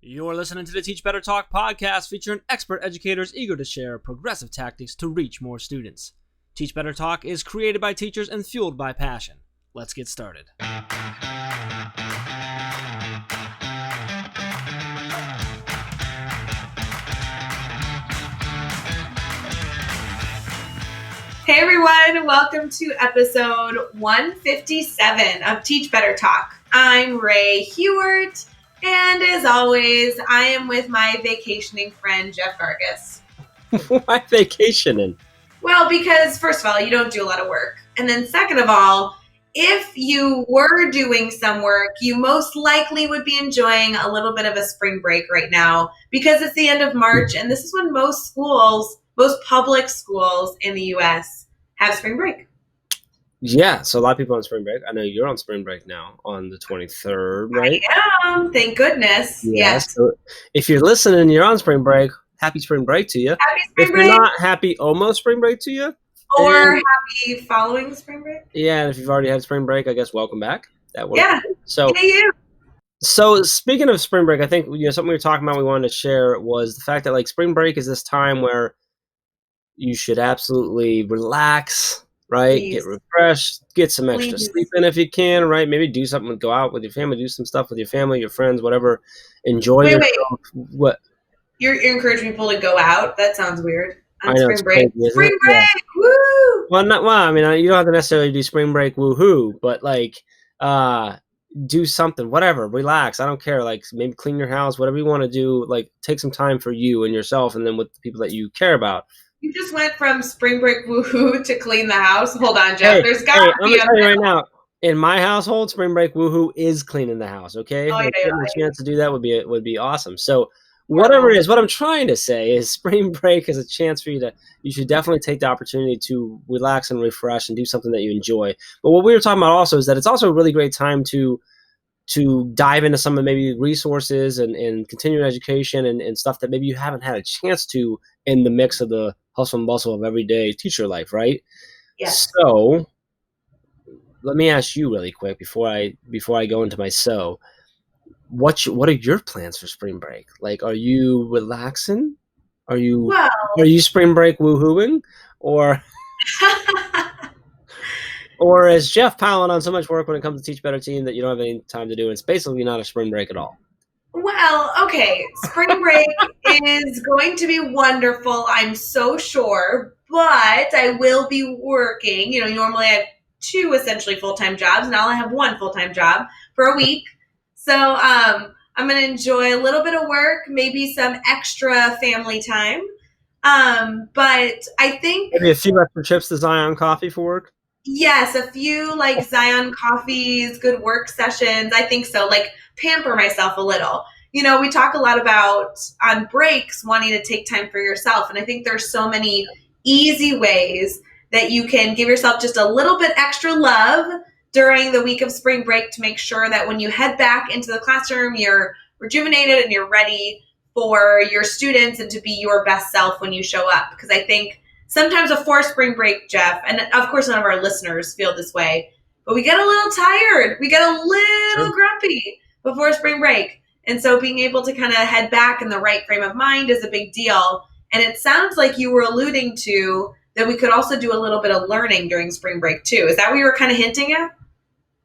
You're listening to the Teach Better Talk podcast featuring expert educators eager to share progressive tactics to reach more students. Teach Better Talk is created by teachers and fueled by passion. Let's get started. Hey everyone, welcome to episode 157 of Teach Better Talk. I'm Ray Hewart, and as always, I am with my vacationing friend, Jeff Vargas. Why vacationing? Well, because first of all, you don't do a lot of work. And then second of all, if you were doing some work, you most likely would be enjoying a little bit of a spring break right now because it's the end of March, and this is when most public schools in the U.S. have spring break. Yeah, so a lot of people on spring break. I know you're on spring break now on the 23rd, right? I am, thank goodness. Yes. So if you're listening and you're on spring break, happy spring break to you. Happy spring if break. You're not, happy almost spring break to you. Or happy following spring break. Yeah, and if you've already had spring break, I guess welcome back. That works. Yeah. So, hey, you. So speaking of spring break, I think something we were talking about we wanted to share was the fact that like spring break is this time where you should absolutely relax, right? Please. Get refreshed, get some extra Please. sleep in if you can, right? Maybe do something, go out with your family, do some stuff with your family, your friends, whatever. Enjoy yourself. What? You're encouraging people to go out? That sounds weird. On I know, spring break. crazy, Spring break! Yeah. Woo! I mean, you don't have to necessarily do spring break woohoo, but like, do something, whatever, relax. I don't care. Like maybe clean your house, whatever you want to do. Like take some time for you and yourself, and then with the people that you care about. You just went from spring break woohoo to clean the house. Hold on, Jeff. There's got to I'm be gonna tell you right now. In my household, spring break woohoo is cleaning the house. Okay, Oh, yeah, getting a chance to do that would be awesome. So whatever it is, what I'm trying to say is spring break is a chance for you should definitely take the opportunity to relax and refresh and do something that you enjoy. But what we were talking about also is that it's also a really great time to dive into some of maybe resources and continuing education and stuff that maybe you haven't had a chance to in the mix of the hustle and bustle of everyday teacher life, right? Yes. So let me ask you really quick before I go into my what are your plans for spring break? Like, are you relaxing? Are you spring break woohooing? Or is Jeff piling on so much work when it comes to Teach Better Team that you don't have any time to do? It's basically not a spring break at all. Well, okay. Spring break is going to be wonderful, I'm so sure, but I will be working. Normally I have 2 essentially full-time jobs, and I'll have 1 full-time job for a week. So I'm going to enjoy a little bit of work, maybe some extra family time. But I think maybe a few extra trips to Zion Coffee for work. Yes, a few like Zion coffees, good work sessions. I think so. Like pamper myself a little. We talk a lot about on breaks wanting to take time for yourself. And I think there's so many easy ways that you can give yourself just a little bit extra love during the week of spring break to make sure that when you head back into the classroom, you're rejuvenated and you're ready for your students and to be your best self when you show up. Because I think sometimes before spring break, Jeff, and of course none of our listeners feel this way, but we get a little tired. We get a little grumpy before spring break. And so being able to kind of head back in the right frame of mind is a big deal. And it sounds like you were alluding to that we could also do a little bit of learning during spring break too. Is that what you were kind of hinting at?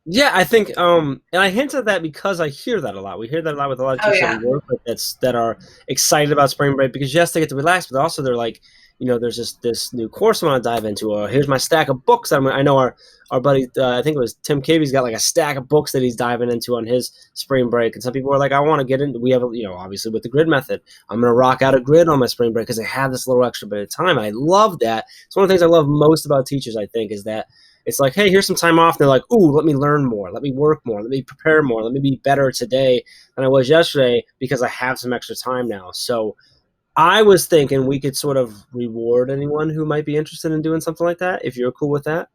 Yeah, I think, and I hint at that because I hear that a lot. We hear that a lot with a lot of teachers we work with that are excited about spring break because yes, they get to relax, but also they're like, there's this new course I want to dive into, or here's my stack of books. I know our buddy, I think it was Tim Cavey's got like a stack of books that he's diving into on his spring break. And some people are like, I want to get into, we have, obviously with the grid method, I'm going to rock out a grid on my spring break because I have this little extra bit of time. I love that. It's one of the things I love most about teachers, I think, is that it's like, hey, here's some time off. They're like, ooh, let me learn more. Let me work more. Let me prepare more. Let me be better today than I was yesterday because I have some extra time now. So I was thinking we could sort of reward anyone who might be interested in doing something like that, if you're cool with that.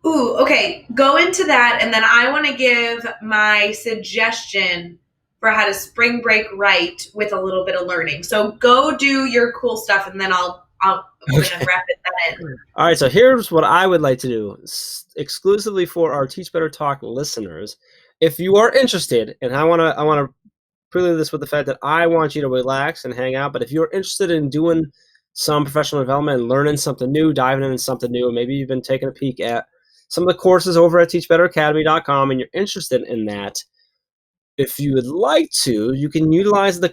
Ooh, okay. Go into that, and then I want to give my suggestion for how to spring break right with a little bit of learning. So go do your cool stuff, and then I'll wrap that in. All right, so here's what I would like to do, exclusively for our Teach Better Talk listeners. If you are interested, and I want to prelude this with the fact that I want you to relax and hang out. But if you're interested in doing some professional development and learning something new, diving into something new, and maybe you've been taking a peek at some of the courses over at teachbetteracademy.com and you're interested in that, if you would like to, you can utilize the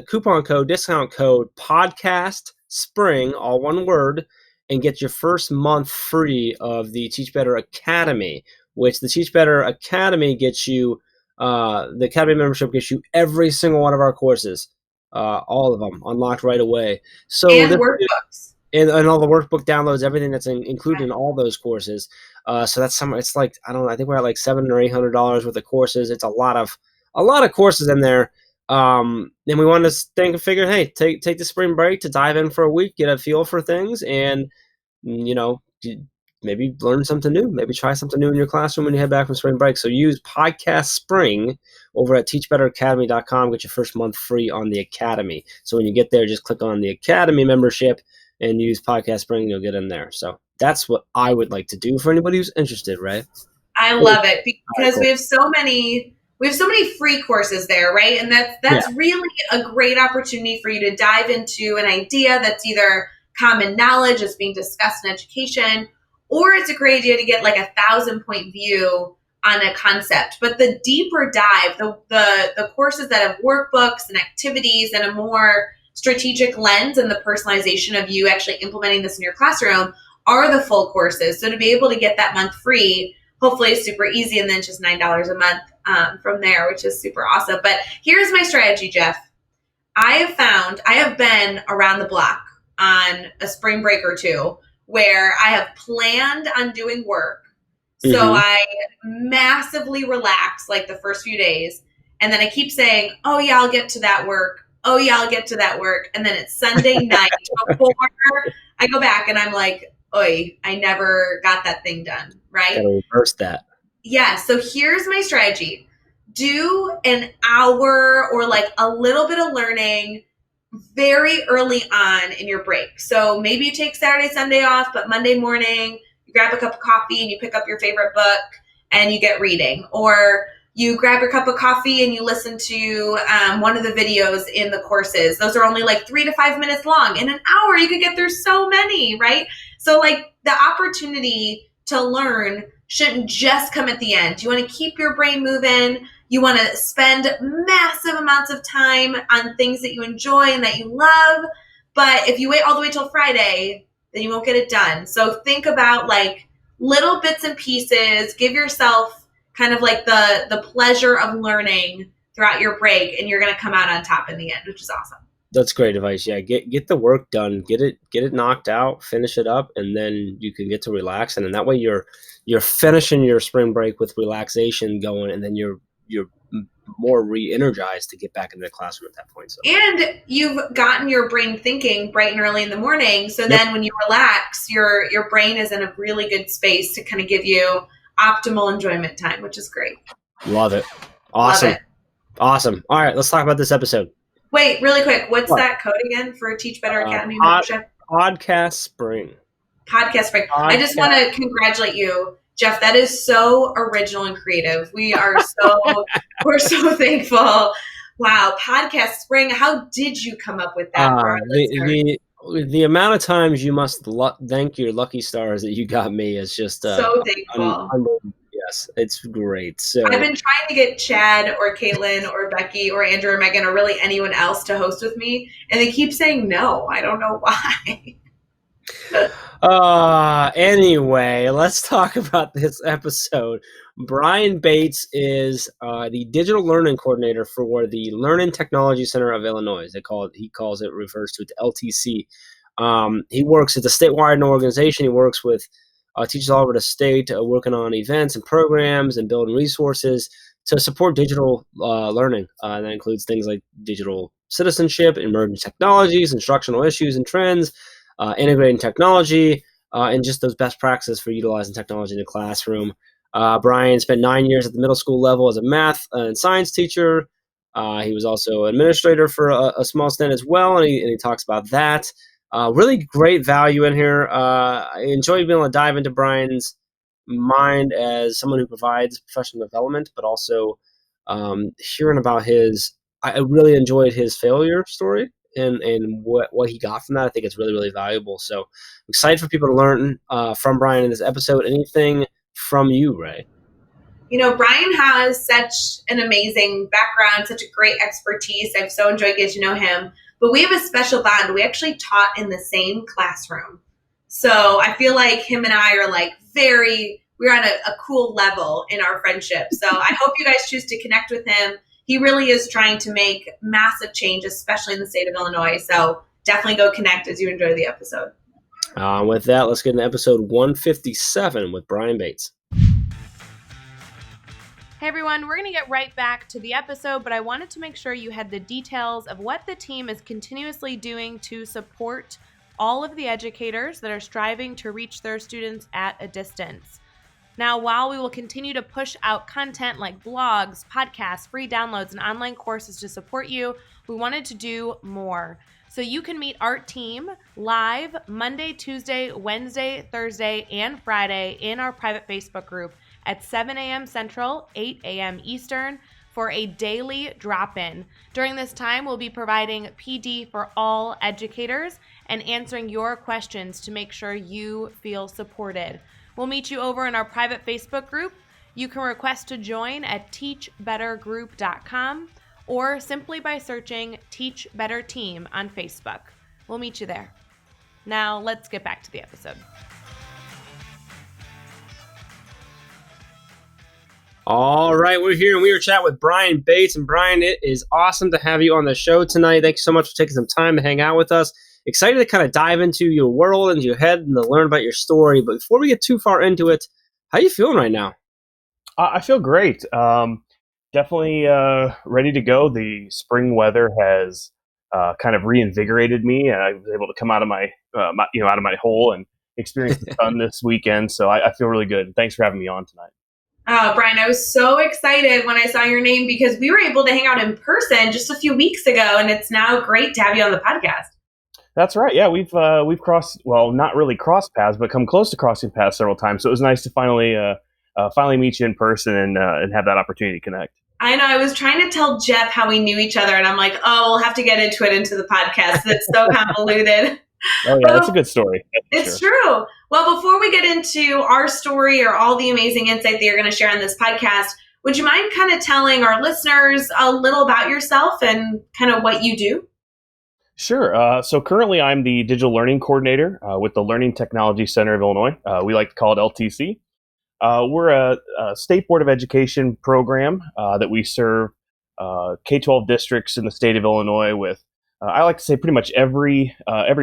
coupon code, discount code podcast spring, all one word, and get your first month free of the Teach Better Academy, which the Teach Better Academy gets you, the Academy membership gets you every single one of our courses, all of them unlocked right away. So and workbooks. And all the workbook downloads, everything that's included in all those courses. So that's it's like, I don't know, I think we're at like $700 or $800 worth of courses. It's a lot of courses in there. And we wanted to figure, hey, take the spring break to dive in for a week, get a feel for things, and maybe learn something new, maybe try something new in your classroom when you head back from spring break. So use Podcast Spring over at teachbetteracademy.com, get your first month free on the Academy. So when you get there, just click on the Academy membership and use Podcast Spring, you'll get in there. So that's what I would like to do for anybody who's interested, right? I love it because we have so many free courses there, right? And that's really a great opportunity for you to dive into an idea that's either common knowledge that's being discussed in education, or it's a great idea to get like 1,000-point view on a concept. But the deeper dive, the courses that have workbooks and activities and a more strategic lens and the personalization of you actually implementing this in your classroom are the full courses. So to be able to get that month free, hopefully it's super easy, and then just $9 a month from there, which is super awesome. But here's my strategy, Jeff. I have been around the block on a spring break or two where I have planned on doing work. So I massively relax like the first few days. And then I keep saying, oh yeah, I'll get to that work. Oh yeah, I'll get to that work. And then it's Sunday night before I go back and I'm like, oi, I never got that thing done, right? Gotta reverse that. Yeah, so here's my strategy. Do an hour or like a little bit of learning very early on in your break. So maybe you take Saturday, Sunday off, but Monday morning, you grab a cup of coffee and you pick up your favorite book and you get reading. Or you grab your cup of coffee and you listen to one of the videos in the courses. Those are only like 3 to 5 minutes long. In an hour, you could get through so many, right? So like the opportunity to learn shouldn't just come at the end. You want to keep your brain moving. You want to spend massive amounts of time on things that you enjoy and that you love. But if you wait all the way till Friday, then you won't get it done. So think about like little bits and pieces. Give yourself kind of like the pleasure of learning throughout your break, and you're going to come out on top in the end, which is awesome. That's great advice. Yeah, get the work done, get it knocked out, finish it up, and then you can get to relax. And then that way you're finishing your spring break with relaxation going, and then you're more re-energized to get back into the classroom at that point. So. And you've gotten your brain thinking bright and early in the morning. So then when you relax, your brain is in a really good space to kind of give you optimal enjoyment time, which is great. Love it. Awesome. Love it. Awesome. All right, let's talk about this episode. Wait, really quick. What's that code again for Teach Better Academy membership? Podcast Spring. Podcast Spring. I just want to congratulate you, Jeff. That is so original and creative. We're so thankful. Wow, Podcast Spring. How did you come up with that? For our the amount of times you must thank your lucky stars that you got me is just so thankful. Yes, it's great. So I've been trying to get Chad or Caitlin or Becky or Andrew or Megan or really anyone else to host with me, and they keep saying no. I don't know why. Anyway, let's talk about this episode. Brian Bates is the digital learning coordinator for the Learning Technology Center of Illinois. Refers to it the LTC. He works at a statewide organization. He works with teachers all over the state, working on events and programs and building resources to support digital learning. That includes things like digital citizenship, emerging technologies, instructional issues and trends, integrating technology, and just those best practices for utilizing technology in the classroom. Brian spent 9 years at the middle school level as a math and science teacher. He was also an administrator for a small stint as well, and he talks about that. Really great value in here. I enjoy being able to dive into Brian's mind as someone who provides professional development, but also hearing about I really enjoyed his failure story and what he got from that. I think it's really, really valuable. So I'm excited for people to learn from Brian in this episode. Anything from you, Ray? Brian has such an amazing background, such a great expertise. I've so enjoyed getting to know him. But we have a special bond. We actually taught in the same classroom. So I feel like him and I are we're on a cool level in our friendship. So I hope you guys choose to connect with him. He really is trying to make massive change, especially in the state of Illinois. So definitely go connect as you enjoy the episode. With that, let's get into episode 157 with Brian Bates. Hey everyone, we're going to get right back to the episode, but I wanted to make sure you had the details of what the team is continuously doing to support all of the educators that are striving to reach their students at a distance. Now, while we will continue to push out content like blogs, podcasts, free downloads, and online courses to support you, we wanted to do more. So you can meet our team live Monday, Tuesday, Wednesday, Thursday, and Friday in our private Facebook group at 7 a.m. Central, 8 a.m. Eastern for a daily drop-in. During this time, we'll be providing PD for all educators and answering your questions to make sure you feel supported. We'll meet you over in our private Facebook group. You can request to join at teachbettergroup.com or simply by searching Teach Better Team on Facebook. We'll meet you there. Now, let's get back to the episode. All right, we're here and we were chatting with Brian Bates. And Brian, it is awesome to have you on the show tonight. Thank you so much for taking some time to hang out with us. Excited to kind of dive into your world, into your head, and to learn about your story. But before we get too far into it, how are you feeling right now? I feel great. Definitely ready to go. The spring weather has kind of reinvigorated me, and I was able to come out of my out of my hole and experience the sun this weekend. So I feel really good. Thanks for having me on tonight. Brian, I was so excited when I saw your name because we were able to hang out in person just a few weeks ago, and it's now great to have you on the podcast. That's right. Yeah, we've crossed, well, not really crossed paths, but come close to crossing paths several times. So it was nice to finally meet you in person and have that opportunity to connect. I know. I was trying to tell Jeff how we knew each other, and I'm like, we'll have to get into the podcast. It's so convoluted. Oh, yeah, that's a good story. It's true. Well, before we get into our story or all the amazing insight that you're going to share on this podcast, would you mind kind of telling our listeners a little about yourself and kind of what you do? Sure. So currently I'm the Digital Learning Coordinator with the Learning Technology Center of Illinois. We like to call it LTC. We're a state board of education program that we serve K-12 districts in the state of Illinois with, I like to say, pretty much every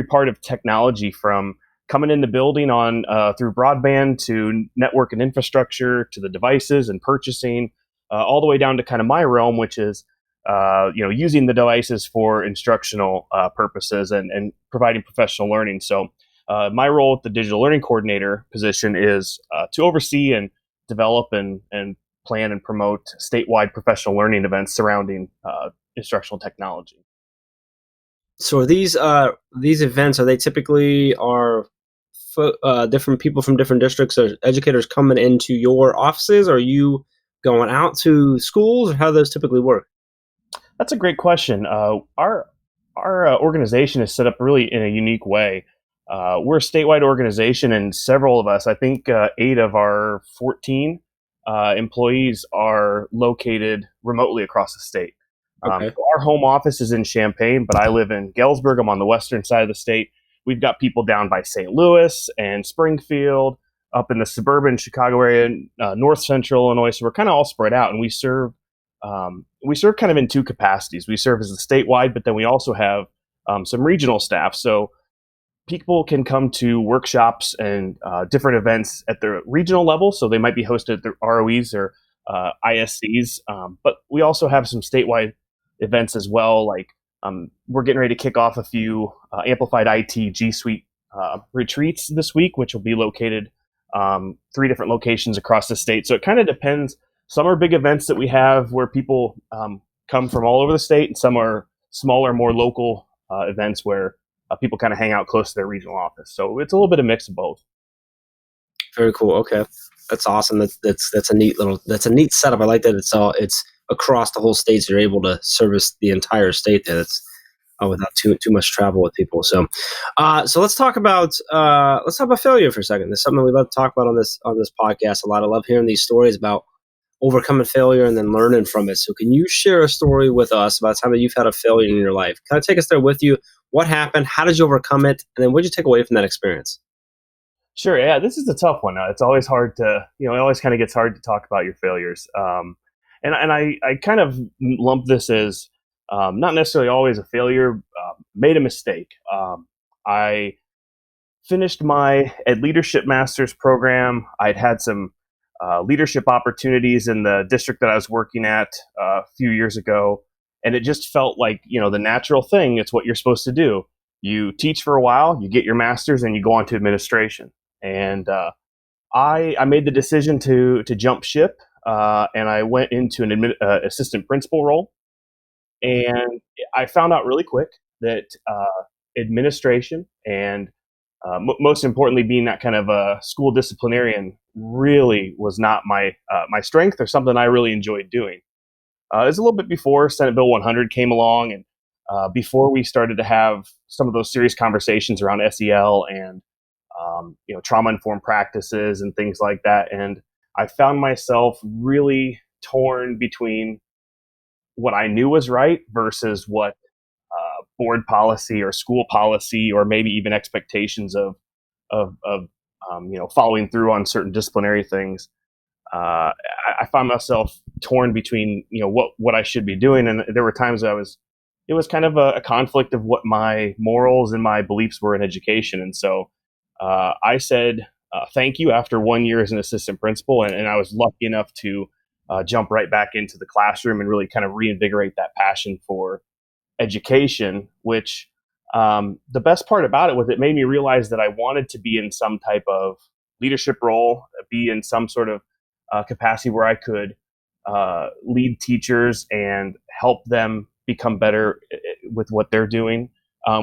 part of technology, from coming in the building on through broadband to network and infrastructure to the devices and purchasing, all the way down to kind of my realm, which is using the devices for instructional purposes and providing professional learning. So my role with the Digital Learning Coordinator position is to oversee and develop and plan and promote statewide professional learning events surrounding instructional technology. So are these events, are they typically different people from different districts or educators coming into your offices? Or are you going out to schools, or how do those typically work? That's a great question. Our organization is set up really in a unique way. We're a statewide organization, and several of us, I think 8 of our 14 employees, are located remotely across the state. Okay. So our home office is in Champaign, but I live in Galesburg. I'm on the western side of the state. We've got people down by St. Louis and Springfield, up in the suburban Chicago area, north central Illinois. So we're kind of all spread out, and we serve kind of in 2 capacities. We serve as a statewide, but then we also have some regional staff. So people can come to workshops and different events at the regional level. So they might be hosted at the ROEs or ISCs, but we also have some statewide events as well. Like we're getting ready to kick off a few Amplified IT G Suite retreats this week, which will be located 3 different locations across the state. So it kind of depends. Some are big events that we have where people come from all over the state, and some are smaller, more local events where people kind of hang out close to their regional office. So it's a little bit of mix of both. Very cool. Okay, that's awesome. That's a neat setup. I like that it's across the whole state, so you're able to service the entire state there. That's without too much travel with people. So, so let's talk about failure for a second. There's something we love to talk about on this podcast a lot. I love hearing these stories about overcoming failure and then learning from it. So, can you share a story with us about a time that you've had a failure in your life? Kind of take us there with you. What happened? How did you overcome it? And then what did you take away from that experience? Sure. Yeah, this is a tough one. It's always hard to, it always kind of gets hard to talk about your failures. And I kind of lump this as not necessarily always a failure, made a mistake. I finished my Ed Leadership Master's program. I'd had some leadership opportunities in the district that I was working at a few years ago. And it just felt like, the natural thing. It's what you're supposed to do. You teach for a while, you get your master's, and you go on to administration. And I made the decision to jump ship, and I went into an assistant principal role. And I found out really quick that administration and most importantly, being that kind of a school disciplinarian really was not my strength or something I really enjoyed doing. It was a little bit before Senate Bill 100 came along, and before we started to have some of those serious conversations around SEL and trauma-informed practices and things like that. And I found myself really torn between what I knew was right versus what board policy or school policy or maybe even expectations of following through on certain disciplinary things. I found myself torn between what I should be doing, and there were times it was kind of a conflict of what my morals and my beliefs were in education. And so I said thank you after 1 year as an assistant principal, and I was lucky enough to jump right back into the classroom and really kind of reinvigorate that passion for education, which the best part about it was it made me realize that I wanted to be in some type of leadership role, be in some sort of capacity where I could lead teachers and help them become better with what they're doing,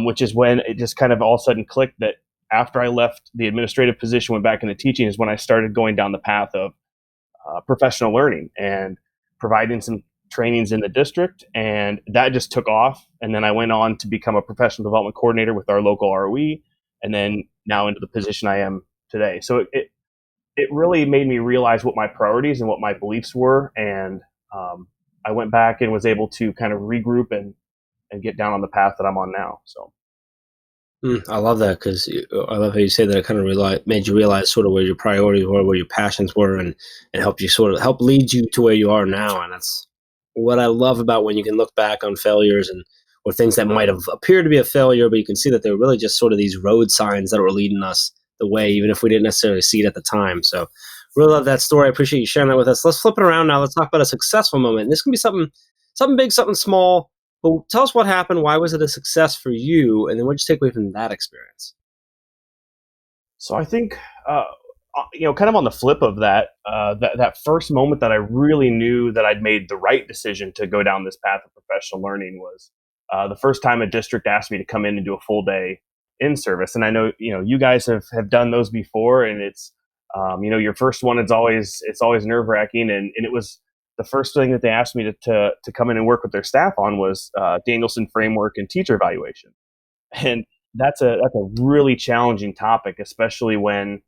which is when it just kind of all of a sudden clicked that after I left the administrative position, went back into teaching, is when I started going down the path of professional learning and providing some trainings in the district. And that just took off. And then I went on to become a professional development coordinator with our local ROE, and then now into the position I am today. So it really made me realize what my priorities and what my beliefs were. And I went back and was able to kind of regroup and get down on the path that I'm on now. So. I love that, because I love how you say that. It kind of made you realize sort of where your priorities were, where your passions were, and help you sort of help lead you to where you are now. And that's what I love about when you can look back on failures or things that might have appeared to be a failure, but you can see that they were really just sort of these road signs that were leading us the way, even if we didn't necessarily see it at the time. So really love that story. I appreciate you sharing that with us. Let's flip it around now. Let's talk about a successful moment. And this can be something big, something small. But tell us what happened. Why was it a success for you? And then what did you take away from that experience? So I think, kind of on the flip of that, that first moment that I really knew that I'd made the right decision to go down this path of professional learning was the first time a district asked me to come in and do a full day in service. And I know, you guys have done those before, and it's, your first one, it's always nerve wracking. And it was the first thing that they asked me to come in and work with their staff on was Danielson framework and teacher evaluation. And that's a really challenging topic, especially when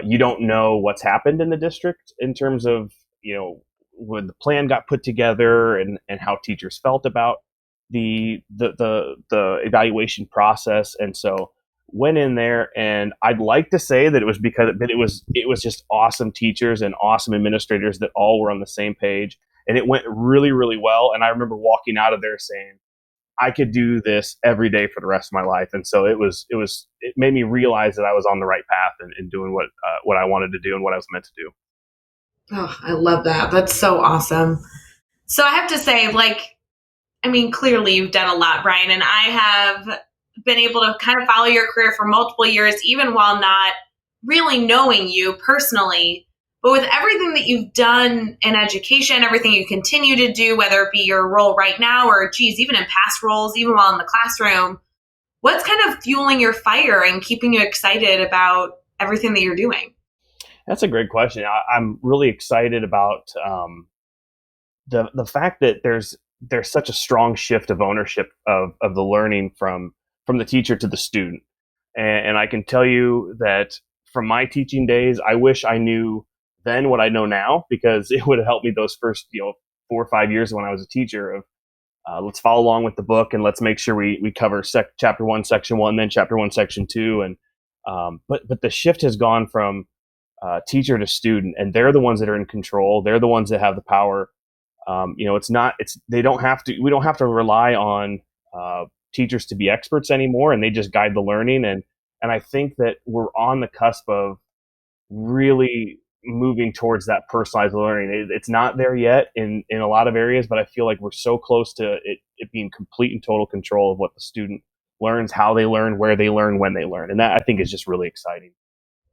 you don't know what's happened in the district in terms of, when the plan got put together and how teachers felt about the evaluation process. And so went in there, and I'd like to say that it was because it was just awesome teachers and awesome administrators that all were on the same page, and it went really, really well. And I remember walking out of there saying, I could do this every day for the rest of my life. And so it made me realize that I was on the right path and doing what I wanted to do and what I was meant to do. Oh, I love that. That's so awesome. So I have to say, clearly you've done a lot, Brian, and I have been able to kind of follow your career for multiple years, even while not really knowing you personally. But with everything that you've done in education, everything you continue to do, whether it be your role right now or, even in past roles, even while in the classroom, what's kind of fueling your fire and keeping you excited about everything that you're doing? That's a great question. I'm really excited about the fact that there's such a strong shift of ownership of the learning from the teacher to the student. And I can tell you that from my teaching days, I wish I knew then what I know now, because it would have helped me those first 4 or 5 years when I was a teacher of let's follow along with the book and let's make sure we cover chapter 1, section 1, then chapter 1, section 2. And but the shift has gone from teacher to student, and they're the ones that are in control. They're the ones that have the power. They don't have to. We don't have to rely on teachers to be experts anymore, and they just guide the learning. And I think that we're on the cusp of really moving towards that personalized learning. It's not there yet in a lot of areas, but I feel like we're so close to it being complete and total control of what the student learns, how they learn, where they learn, when they learn. And that, I think, is just really exciting.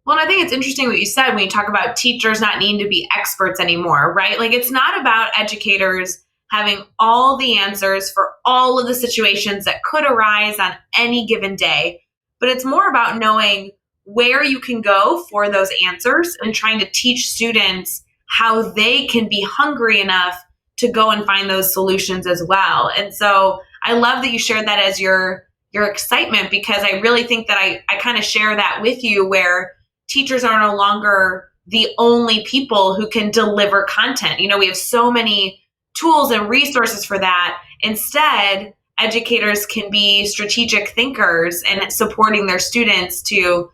Well, and I think it's interesting what you said when you talk about teachers not needing to be experts anymore, right? Like, it's not about educators having all the answers for all of the situations that could arise on any given day, but it's more about knowing where you can go for those answers and trying to teach students how they can be hungry enough to go and find those solutions as well. And so I love that you shared that as your excitement, because I really think that I kind of share that with you, where teachers are no longer the only people who can deliver content. We have so many tools and resources for that. Instead, educators can be strategic thinkers and supporting their students to,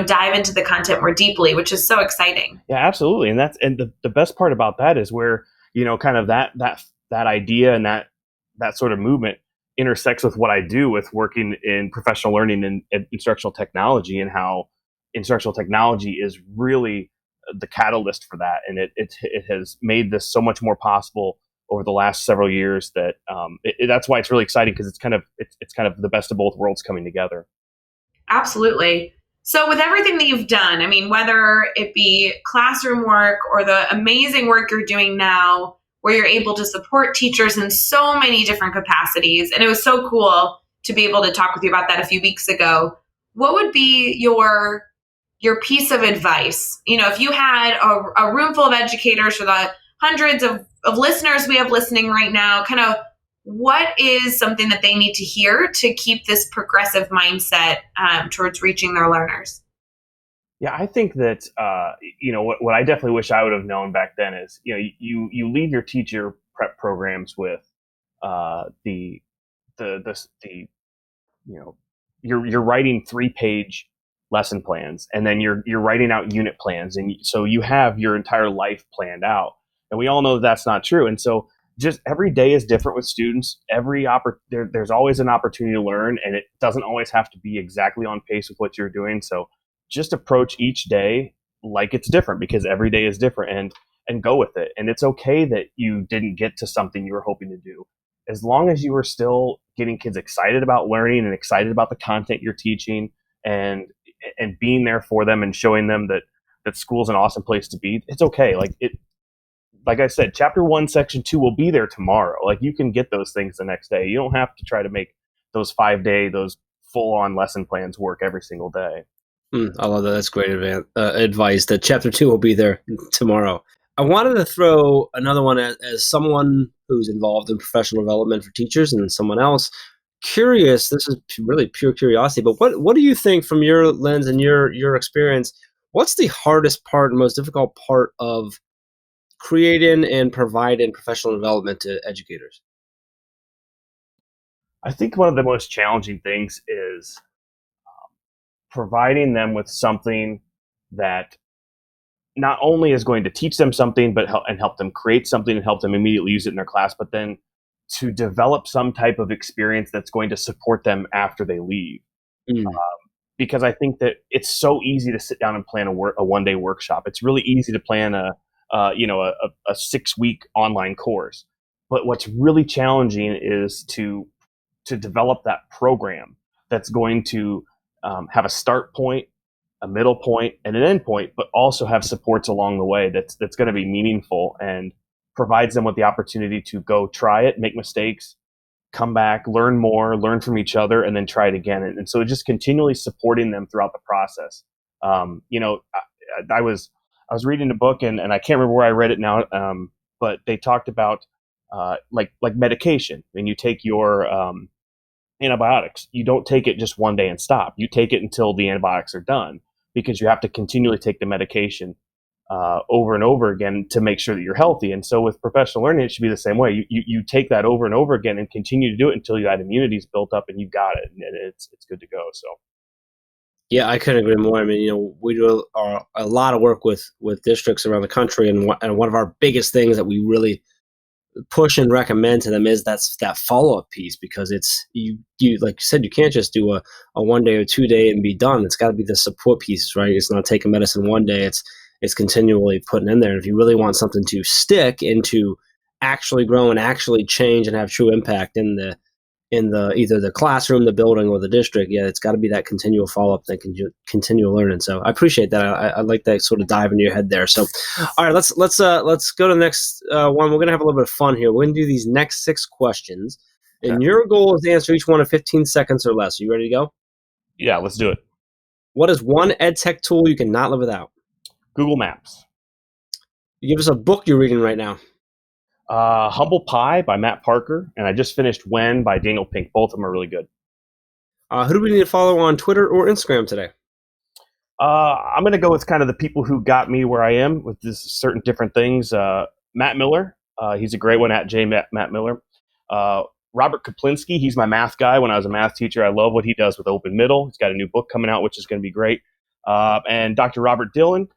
dive into the content more deeply, which is so exciting. Yeah, absolutely. And the best part about that is where, kind of that idea and that sort of movement intersects with what I do with working in professional learning and instructional technology, and how instructional technology is really the catalyst for that. And it has made this so much more possible over the last several years that that's why it's really exciting, because it's kind of the best of both worlds coming together. Absolutely. So with everything that you've done, I mean, whether it be classroom work or the amazing work you're doing now, where you're able to support teachers in so many different capacities, and it was so cool to be able to talk with you about that a few weeks ago, what would be your piece of advice? If you had a room full of educators, for the hundreds of listeners we have listening right now, kind of what is something that they need to hear to keep this progressive mindset towards reaching their learners? Yeah, I think that what I definitely wish I would have known back then is, you leave your teacher prep programs with you're writing 3-page lesson plans, and then you're writing out unit plans, and so you have your entire life planned out. And we all know that that's not true. And so just every day is different with students. There's always an opportunity to learn, and it doesn't always have to be exactly on pace with what you're doing. So just approach each day like it's different, because every day is different, and go with it. And it's okay that you didn't get to something you were hoping to do, as long as you were still getting kids excited about learning and excited about the content you're teaching, and being there for them and showing them that school's an awesome place to be. It's okay. Like I said, chapter 1, section 2 will be there tomorrow. Like, you can get those things the next day. You don't have to try to make those 5-day, those full-on lesson plans work every single day. I love that. That's great advice. That chapter 2 will be there tomorrow. I wanted to throw another one as someone who's involved in professional development for teachers, and someone else curious. This is really pure curiosity, but what do you think, from your lens and your experience, what's the hardest part and most difficult part of creating and providing professional development to educators? I think one of the most challenging things is providing them with something that not only is going to teach them something, but help them create something and help them immediately use it in their class, but then to develop some type of experience that's going to support them after they leave. Because I think that it's so easy to sit down and plan a 1-day workshop. It's really easy to plan a 6-week online course. But what's really challenging is to develop that program that's going to have a start point, a middle point, and an end point, but also have supports along the way that's going to be meaningful and provides them with the opportunity to go try it, make mistakes, come back, learn more, learn from each other, and then try it again. And so just continually supporting them throughout the process. I was reading a book, and I can't remember where I read it now, but they talked about like medication. When you take your antibiotics, you don't take it just one day and stop. You take it until the antibiotics are done, because you have to continually take the medication over and over again to make sure that you're healthy. And so with professional learning, it should be the same way. You take that over and over again and continue to do it until that immunity is built up and you've got it, and it's good to go. So. Yeah, I couldn't agree more. I mean, we do a lot of work with districts around the country, and one of our biggest things that we really push and recommend to them is that follow-up piece, because it's you like you said, you can't just do a 1 day or 2 day and be done. It's got to be the support pieces, right? It's not taking medicine one day. It's continually putting in there. And if you really want something to stick and to actually grow and actually change and have true impact in the either the classroom, the building, or the district, it's got to be that continual follow-up, that continual learning. So I appreciate that. I like that sort of dive into your head there. So, all right, let's go to the next one. We're gonna have a little bit of fun here. We're gonna do these next 6 questions, and your goal is to answer each one in 15 seconds or less. Are you ready to go? Yeah, let's do it. What is one ed tech tool you cannot live without? Google Maps. You give us a book you're reading right now. Humble Pie by Matt Parker, and I just finished When by Daniel Pink. Both of them are really good. Who do we need to follow on Twitter or Instagram today? I'm going to go with kind of the people who got me where I am with this certain different things. Matt Miller, he's a great one, at Matt Miller. Robert Kaplinski, he's my math guy. When I was a math teacher, I love what he does with Open Middle. He's got a new book coming out, which is going to be great. And Dr. Robert Dillon.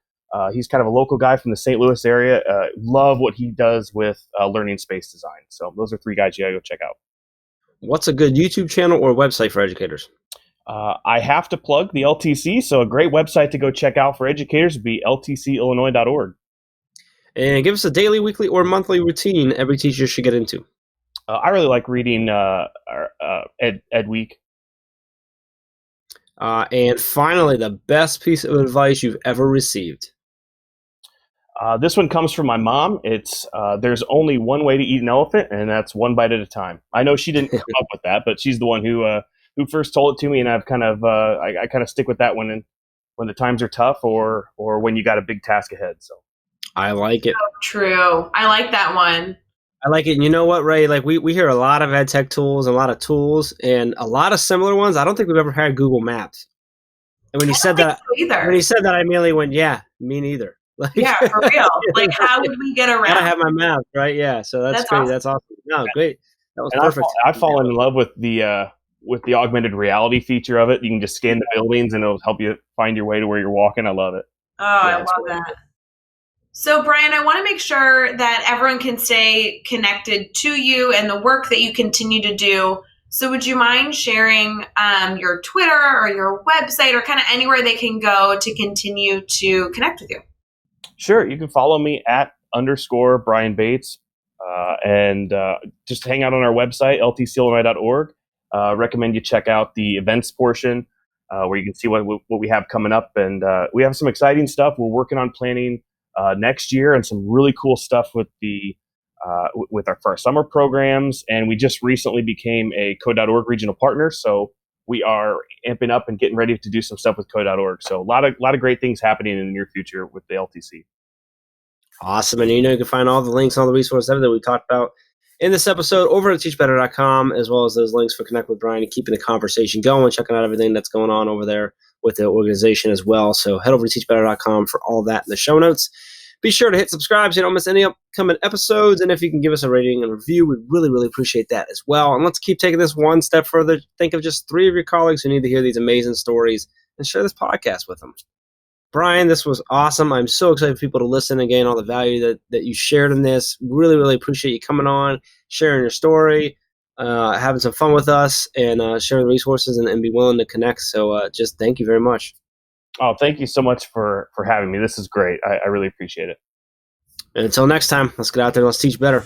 He's kind of a local guy from the St. Louis area. Love what he does with learning space design. So those are 3 guys you got to go check out. What's a good YouTube channel or website for educators? I have to plug the LTC, so a great website to go check out for educators would be ltcillinois.org. And give us a daily, weekly, or monthly routine every teacher should get into. I really like reading Ed Week. And finally, the best piece of advice you've ever received. This one comes from my mom. It's there's only one way to eat an elephant, and that's one bite at a time. I know she didn't come up with that, but she's the one who first told it to me, and I've kind of I kind of stick with that when the times are tough or when you got a big task ahead. So I like it. So true. I like that one. I like it. And you know what, Ray? Like we hear a lot of ed tech tools, a lot of tools, and a lot of similar ones. I don't think we've ever had Google Maps. And when he said that, I immediately went, "Yeah, me neither." Like, yeah, for real. Like, how would we get around? Gotta have my map, right? Yeah. So that's great. Awesome. That's awesome. No, great. That was perfect. I've fallen in love with the augmented reality feature of it. You can just scan the buildings, and it'll help you find your way to where you're walking. I love it. Oh, I love that. So, Brian, I want to make sure that everyone can stay connected to you and the work that you continue to do. So would you mind sharing your Twitter or your website or kind of anywhere they can go to continue to connect with you? Sure. You can follow me at _Brian Bates and just hang out on our website, ltcillinois.org. Recommend you check out the events portion where you can see what we have coming up. And we have some exciting stuff. We're working on planning next year and some really cool stuff with for our summer programs. And we just recently became a Code.org regional partner. So we are amping up and getting ready to do some stuff with Code.org. So a lot of great things happening in the near future with the LTC. Awesome. And you can find all the links, all the resources, everything we talked about in this episode over at teachbetter.com, as well as those links for Connect with Brian and keeping the conversation going, checking out everything that's going on over there with the organization as well. So head over to teachbetter.com for all that in the show notes. Be sure to hit subscribe so you don't miss any upcoming episodes. And if you can give us a rating and review, we'd really, really appreciate that as well. And let's keep taking this one step further. Think of just 3 of your colleagues who need to hear these amazing stories and share this podcast with them. Brian, this was awesome. I'm so excited for people to listen and gain all the value that you shared in this. Really, really appreciate you coming on, sharing your story, having some fun with us, and sharing the resources and be willing to connect. So just thank you very much. Oh, thank you so much for having me. This is great. I really appreciate it. And until next time, let's get out there and let's teach better.